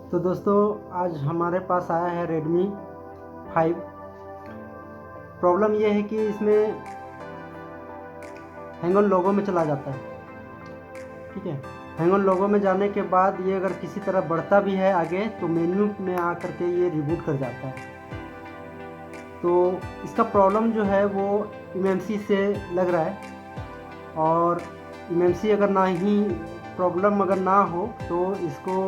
तो दोस्तों आज हमारे पास आया है रेडमी 5। प्रॉब्लम ये है कि इसमें हैंग ऑन लोगो में चला जाता है। ठीक है, हैंग ऑन लोगो में जाने के बाद ये अगर किसी तरह बढ़ता भी है आगे तो मेन्यू में आ करके ये रिबूट कर जाता है। तो इसका प्रॉब्लम जो है वो emmc से लग रहा है, और emmc अगर ना ही प्रॉब्लम अगर ना हो तो इसको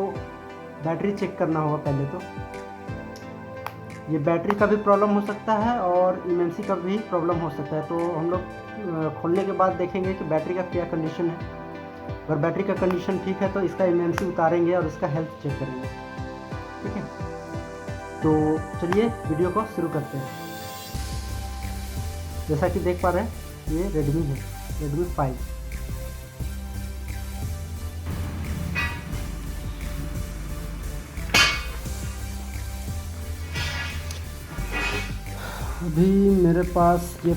बैटरी चेक करना होगा पहले। तो ये बैटरी का भी प्रॉब्लम हो सकता है और emmc का भी प्रॉब्लम हो सकता है। तो हम लोग खोलने के बाद देखेंगे कि बैटरी का क्या कंडीशन है। अगर बैटरी का कंडीशन ठीक है तो इसका emmc उतारेंगे और इसका हेल्थ चेक करेंगे। ठीक है, तो चलिए वीडियो को शुरू करते हैं। जैसा कि देख पा रहे हैं ये रेडमी है, रेडमी 5। अभी मेरे पास ये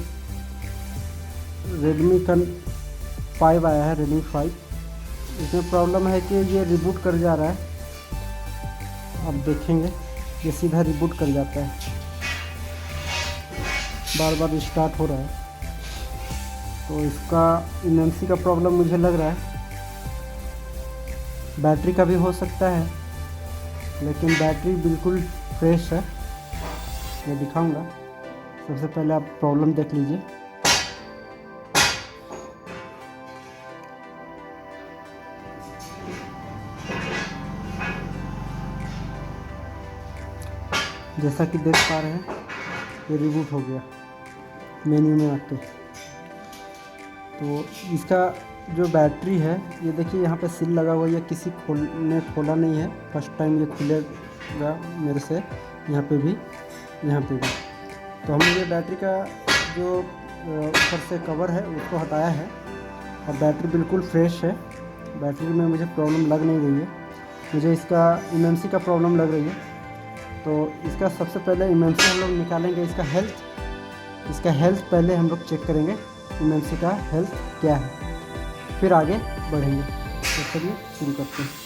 रेडमी का 5 आया है, रेडमी 5। इसमें प्रॉब्लम है कि ये रिबूट कर जा रहा है। आप देखेंगे ये सीधा रिबूट कर जाता है, बार बार स्टार्ट हो रहा है। तो इसका emmc का प्रॉब्लम मुझे लग रहा है। बैटरी का भी हो सकता है, लेकिन बैटरी बिल्कुल फ्रेश है। मैं दिखाऊंगा। सबसे पहले आप प्रॉब्लम देख लीजिए। जैसा कि देख पा रहे हैं ये रिबूट हो गया मेन्यू में आके। तो इसका जो बैटरी है ये देखिए यहाँ पे सील लगा हुआ है, ये किसी ने खोला नहीं है। फर्स्ट टाइम ये खुलेगा मेरे से, यहाँ पे भी, यहाँ पे भी। तो हमने ये बैटरी का जो ऊपर से कवर है उसको हटाया है, और बैटरी बिल्कुल फ्रेश है। बैटरी में मुझे प्रॉब्लम लग नहीं रही है, मुझे इसका emmc का प्रॉब्लम लग रही है। तो इसका सबसे पहले emmc हम लोग निकालेंगे। इसका हेल्थ पहले हम लोग चेक करेंगे, emmc का हेल्थ क्या है, फिर आगे बढ़ेंगे। तो चलिए शुरू करते हैं।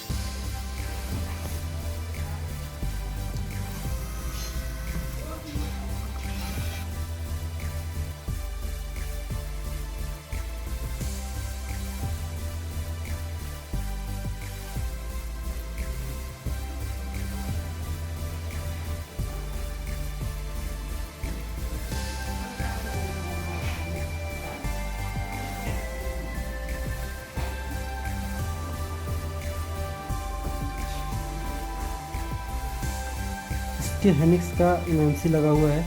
इसके हेनिक्स का emmc लगा हुआ है।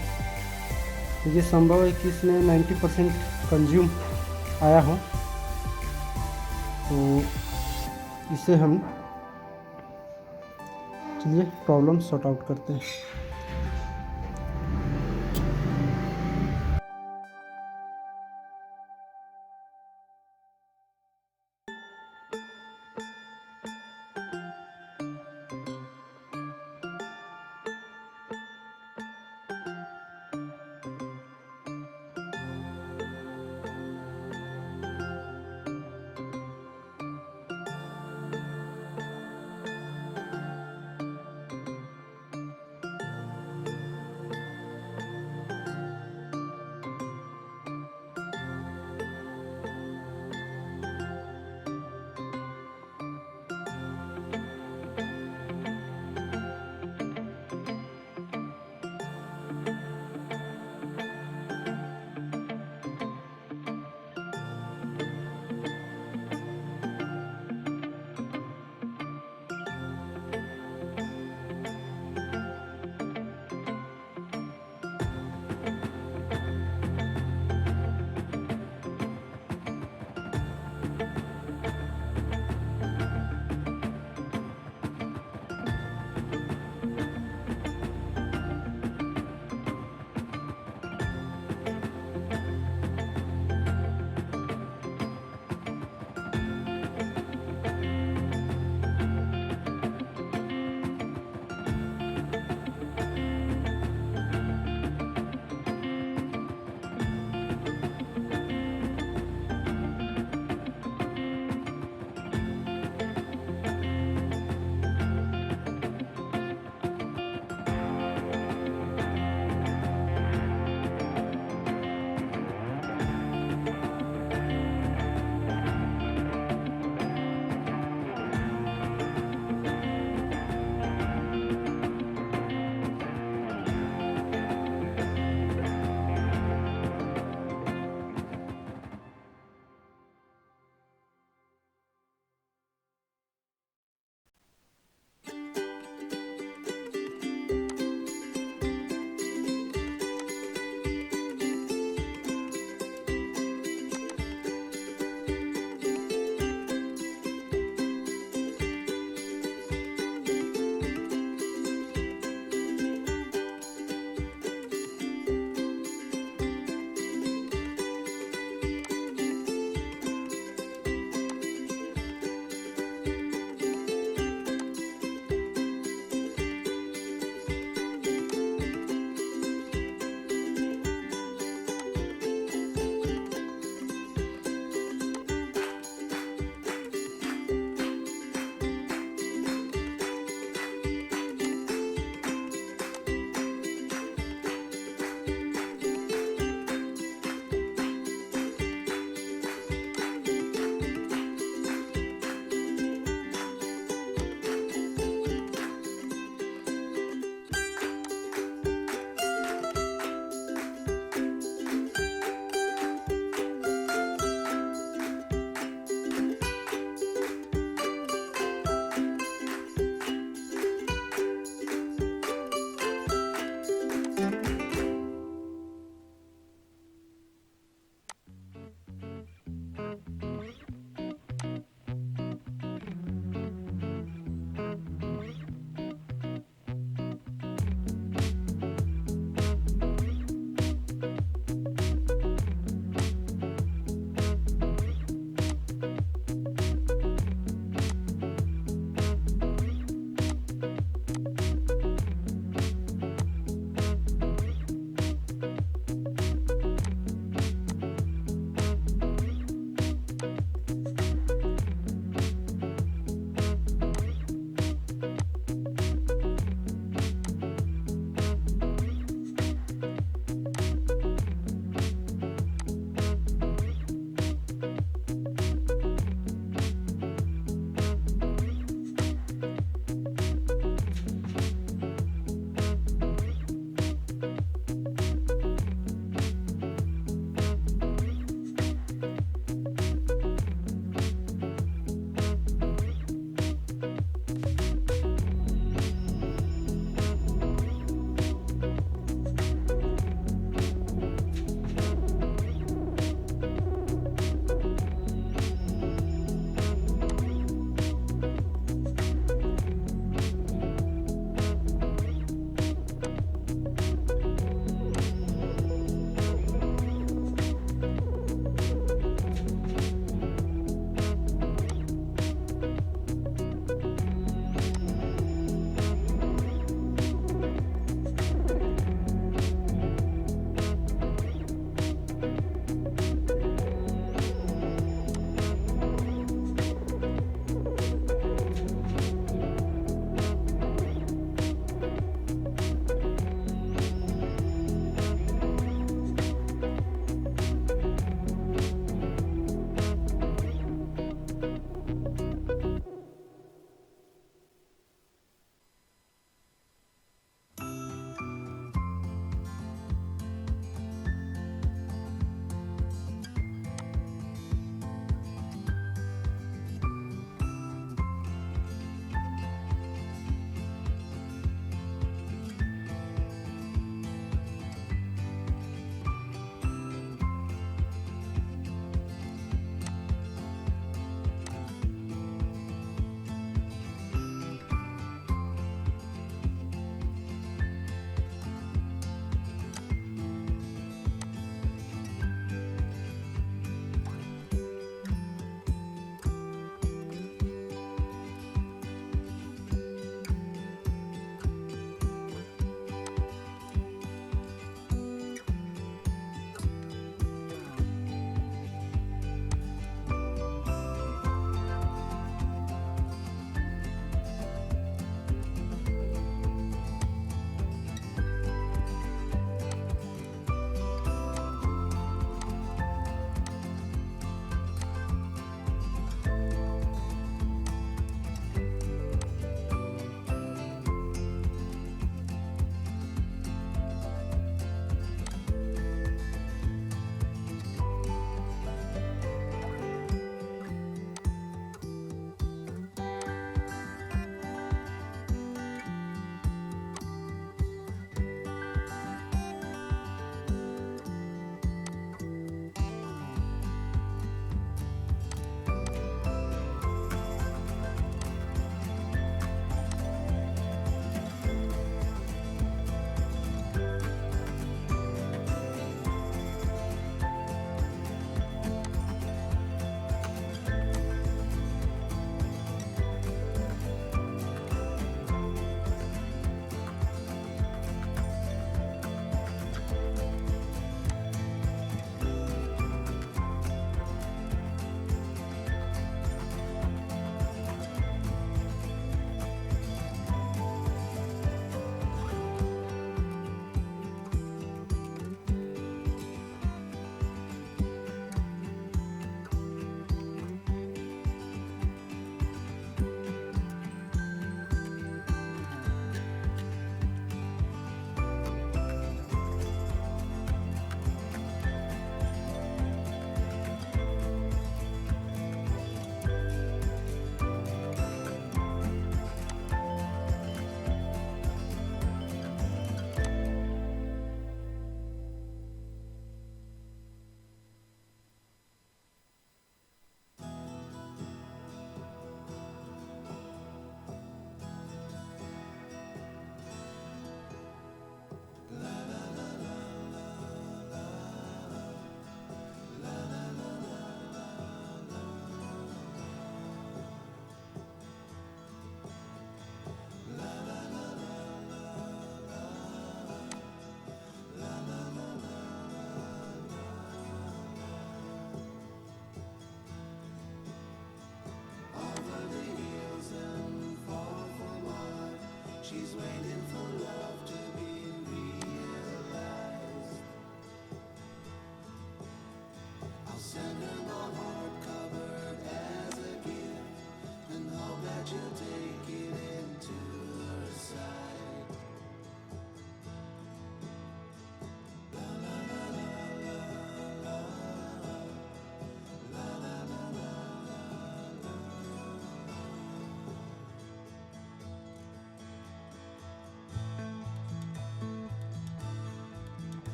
तो ये संभव है कि इसमें 90% कंज्यूम आया हो। तो इसे हम चलिए प्रॉब्लम सॉर्ट आउट करते हैं।